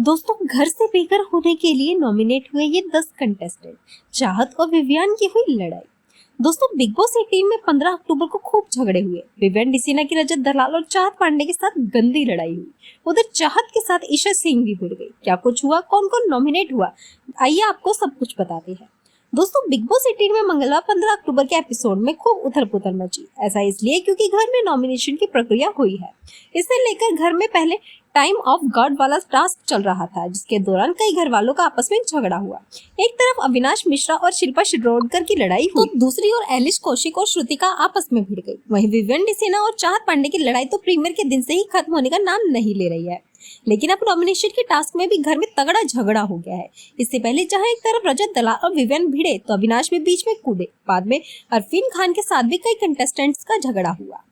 दोस्तों, घर से बेघर होने के लिए नॉमिनेट हुए ये 10 कंटेस्टेंट। चाहत और विवियन की हुई लड़ाई। दोस्तों, बिग बॉस 18 में 15 अक्टूबर को खूब झगड़े हुए। विवियन डिसीना की रजत दलाल और चाहत पांडे के साथ गंदी लड़ाई हुई। उधर चाहत के साथ ईशा सिंह भी भिड़ गई। क्या कुछ हुआ, कौन कौन नॉमिनेट हुआ, आइए आपको सब कुछ बताते हैं। दोस्तों, बिग बॉस 18 में मंगलवार 15 अक्टूबर के एपिसोड में खूब उथल पुथल मची। ऐसा इसलिए क्योंकि घर में नॉमिनेशन की प्रक्रिया हुई है। इसे लेकर घर में पहले टाइम ऑफ गॉड वाला टास्क चल रहा था, जिसके दौरान कई घर वालों का आपस में झगड़ा हुआ। एक तरफ अविनाश मिश्रा और शिल्पा शिरोडकर की लड़ाई हुई, तो दूसरी ओर एलिस कौशिक और श्रुतिका आपस में भिड़ गई। वहीं विवियन डिसीना और चाहत पांडे की लड़ाई तो प्रीमियर के दिन से ही खत्म होने का नाम नहीं ले रही है। लेकिन अब नॉमिनेशन के टास्क में भी घर में तगड़ा झगड़ा हो गया है। इससे पहले जहां एक तरफ रजत दलाल और विवियन भिड़े, तो अविनाश भी बीच में कूदे। बाद में अरफीन खान के साथ भी कई कंटेस्टेंट्स का झगड़ा हुआ।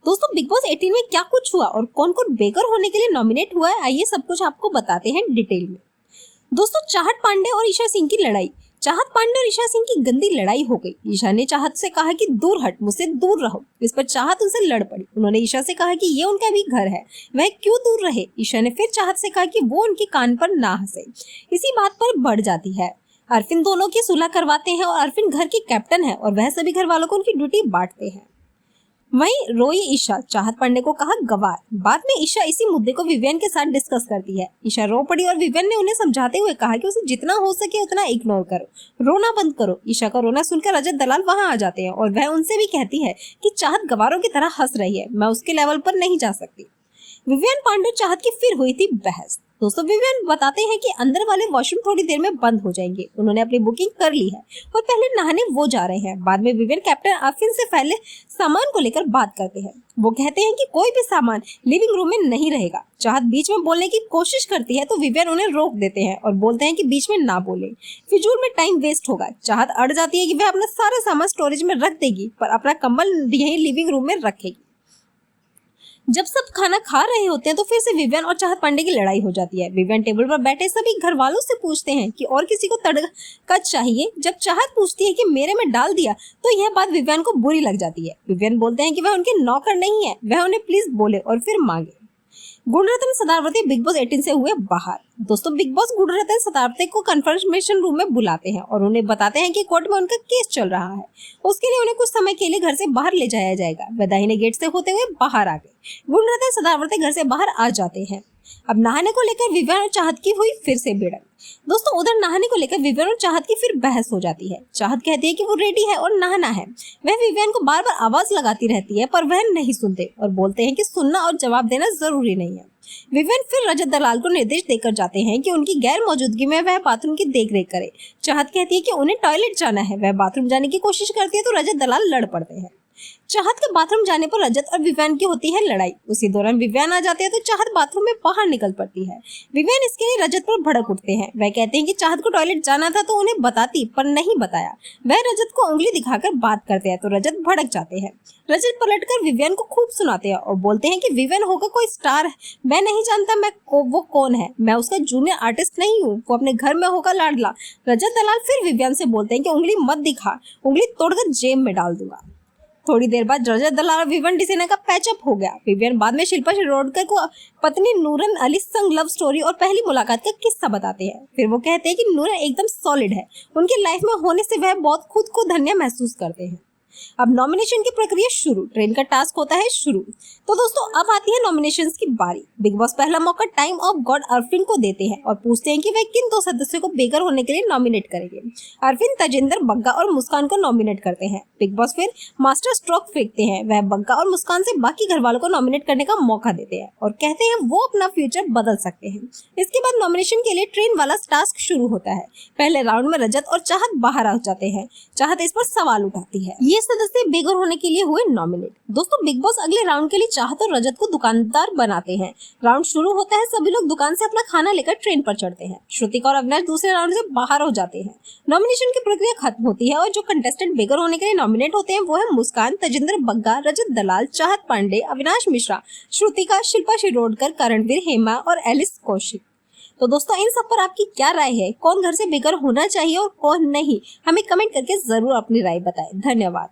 दोस्तों, बिग बॉस 18 में क्या कुछ हुआ और कौन कौन बेघर होने के लिए नॉमिनेट हुआ है, आइए सब कुछ आपको बताते हैं डिटेल में। दोस्तों, चाहत पांडे और ईशा सिंह की लड़ाई। चाहत पांडे और ईशा सिंह की गंदी लड़ाई हो गई। ईशा ने चाहत से कहा कि दूर हट, मुझसे दूर रहो। इस पर चाहत उनसे लड़ पड़ी। उन्होंने ईशा से कहा कि ये उनका भी घर है, वह क्यों दूर रहे। ईशा ने फिर चाहत से कहा कि वो उनके कान पर ना हंसे। इसी बात पर बढ़ जाती है। अरफिन दोनों की सुलह करवाते हैं और अरफिन घर की कैप्टन है और वह सभी घर वालों को उनकी ड्यूटी बांटते हैं। वहीं रोई ईशा चाहत पांडे को कहा गवार। बाद में ईशा इसी मुद्दे को विवियन के साथ डिस्कस करती है। ईशा रो पड़ी और विवियन ने उन्हें समझाते हुए कहा कि उसे जितना हो सके उतना इग्नोर करो, रोना बंद करो। ईशा का रोना सुनकर रजत दलाल वहां आ जाते हैं और वह उनसे भी कहती है कि चाहत गवारों की तरह हंस रही है, मैं उसके लेवल पर नहीं जा सकती। विवियन पांडे चाहत की फिर हुई थी बहस। दोस्तों, विवियन बताते हैं कि अंदर वाले वॉशरूम थोड़ी देर में बंद हो जाएंगे। उन्होंने अपनी बुकिंग कर ली है और पहले नहाने वो जा रहे हैं। बाद में विवियन कैप्टन अरफिन से पहले सामान को लेकर बात करते हैं। वो कहते हैं कि कोई भी सामान लिविंग रूम में नहीं रहेगा। चाहत बीच में बोलने की कोशिश करती है तो विवियन उन्हें रोक देते हैं और बोलते हैं कि बीच में ना बोले, फिजूल में टाइम वेस्ट होगा। चाहत अड़ जाती है कि वह अपना सारा सामान स्टोरेज में रख देगी, पर अपना कंबल यही लिविंग रूम में रखेगी। जब सब खाना खा रहे होते हैं तो फिर से विवियन और चाहत पांडे की लड़ाई हो जाती है। विवियन टेबल पर बैठे सभी घर वालों से पूछते हैं कि और किसी को तड़का चाहिए। जब चाहत पूछती है कि मेरे में डाल दिया, तो यह बात विवियन को बुरी लग जाती है। विवियन बोलते हैं कि वह उनके नौकर नहीं है, वह उन्हें प्लीज बोले और फिर मांगे। गुणरत्न सदावर्ती बिग बॉस 18 से हुए बाहर। दोस्तों, बिग बॉस गुणरत्न सदावर्ती को कन्फर्मेशन रूम में बुलाते हैं और उन्हें बताते हैं कि कोर्ट में उनका केस चल रहा है। उसके लिए उन्हें कुछ समय के लिए घर से बाहर ले जाया जाएगा। वह दाहिने गेट से होते हुए बाहर आ गए। गुणरत्न सदावर्ती घर से बाहर आ जाते हैं। अब नहाने को लेकर विवियन और चाहत की हुई फिर से भिड़ंत। दोस्तों, उधर नहाने को लेकर विवियन और चाहत की फिर बहस हो जाती है। चाहत कहती है कि वो रेडी है और नहाना है। वह विवियन को बार बार आवाज लगाती रहती है, पर वह नहीं सुनते और बोलते हैं कि सुनना और जवाब देना जरूरी नहीं है। विवियन फिर रजत दलाल को निर्देश देकर जाते हैं कि उनकी गैर मौजूदगी में वह बाथरूम की देखरेख करे। चाहत कहती है कि उन्हें टॉयलेट जाना है। वह बाथरूम जाने की कोशिश करती है तो रजत दलाल लड़ पड़ते हैं। चाहत के बाथरूम जाने पर रजत और विवियन की होती है लड़ाई। उसी दौरान विवियन आ जाते हैं तो चाहत बाथरूम में बाहर निकल पड़ती है। विवियन इसके लिए रजत पर भड़क उठते हैं। वह कहते हैं कि चाहत को टॉयलेट जाना था तो उन्हें बताती, पर नहीं बताया। वह रजत को उंगली दिखाकर बात करते हैं तो रजत भड़क जाते हैं। रजत पलटकर विवियन को खूब सुनाते हैं और बोलते हैं कि विवियन होगा कोई स्टार है, मैं नहीं जानता वो कौन है, मैं उसका जूनियर आर्टिस्ट नहीं हूँ, वो अपने घर में होगा लाडला। रजत दलाल फिर विवियन से बोलते हैं कि उंगली मत दिखा, उंगली तोड़कर जेब में डाल दूंगा। थोड़ी देर बाद रजत दलाल और विवियन डिसीना का पैचअप हो गया। विवियन बाद में शिल्पा शिरोडकर को पत्नी नूरन अली संग लव स्टोरी और पहली मुलाकात का किस्सा बताते हैं। फिर वो कहते हैं कि नूरन एकदम सॉलिड है, उनकी लाइफ में होने से वह बहुत खुद को धन्य महसूस करते हैं। अब नॉमिनेशन की प्रक्रिया शुरू, ट्रेन का टास्क होता है शुरू। तो दोस्तों, अब आती है नॉमिनेशंस की बारी। बिग बॉस पहला मौका टाइम ऑफ गॉड अरफिन को देते हैं और पूछते हैं कि वह किन 2 सदस्यों को बेघर होने के लिए नॉमिनेट करेंगे। अरफिन तजिंदर, बग्गा और मुस्कान को नॉमिनेट करते हैं। बिग बॉस फिर मास्टर स्ट्रोक फेंकते हैं। वह बग्गा और मुस्कान से बाकी घर वालों को नॉमिनेट करने का मौका देते हैं और कहते हैं वो अपना फ्यूचर बदल सकते हैं। इसके बाद नॉमिनेशन के लिए ट्रेन वाला टास्क शुरू होता है। पहले राउंड में रजत और चाहत बाहर आ जाते हैं। चाहत इस पर सवाल उठाती है। ये सदस्य बेघर होने के लिए हुए नॉमिनेट। दोस्तों, बिग बॉस अगले राउंड के लिए चाहत और रजत को दुकानदार बनाते हैं। राउंड शुरू होता है। सभी लोग दुकान से अपना खाना लेकर ट्रेन पर चढ़ते हैं। श्रुतिका और अविनाश दूसरे राउंड से बाहर हो जाते हैं। नॉमिनेशन की प्रक्रिया खत्म होती है और जो कंटेस्टेंट बेघर होने के लिए नॉमिनेट होते हैं वो है मुस्कान, तजिंदर, बग्गा, रजत दलाल, चाहत पांडे, अविनाश मिश्रा, श्रुतिका, शिल्पा शिरोडकर, करणवीर, हेमा और एलिस कौशिक। तो दोस्तों, इन सब पर आपकी क्या राय है? कौन घर से बेघर होना चाहिए और कौन नहीं? हमें कमेंट करके जरूर अपनी राय बताएं। धन्यवाद।